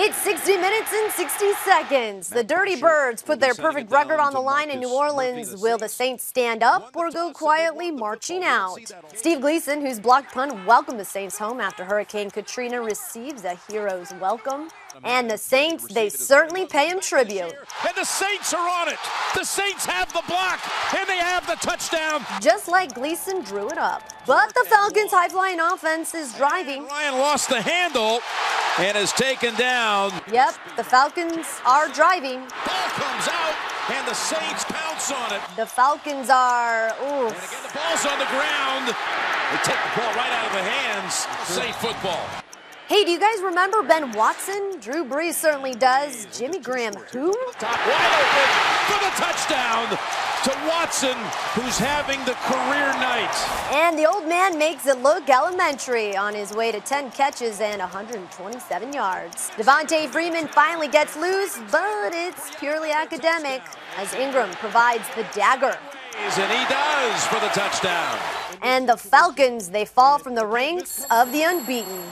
It's 60 minutes and 60 seconds. The Dirty Birds put their perfect record on the line in New Orleans. Will the Saints stand up or go quietly marching out? Steve Gleason, whose blocked punt welcomed the Saints home after Hurricane Katrina, receives a hero's welcome. And the Saints, they certainly pay him tribute. And the Saints are on it. The Saints have the block, and they have the touchdown. Just like Gleason drew it up. But the Falcons' high-flying offense is driving. Ryan lost the handle and is taken down. Yep, the Falcons are driving. Ball comes out, and the Saints pounce on it. The Falcons are, And again, the ball's on the ground. They take the ball right out of the hands. Safe football. Hey, do you guys remember Ben Watson? Drew Brees certainly does. Jimmy Graham, who? Top wide open for the touchdown to Watson, who's having the career night. And the old man makes it look elementary on his way to 10 catches and 127 yards. Devontae Freeman finally gets loose, but it's purely academic as Ingram provides the dagger. And he does for the touchdown. And the Falcons, they fall from the ranks of the unbeaten.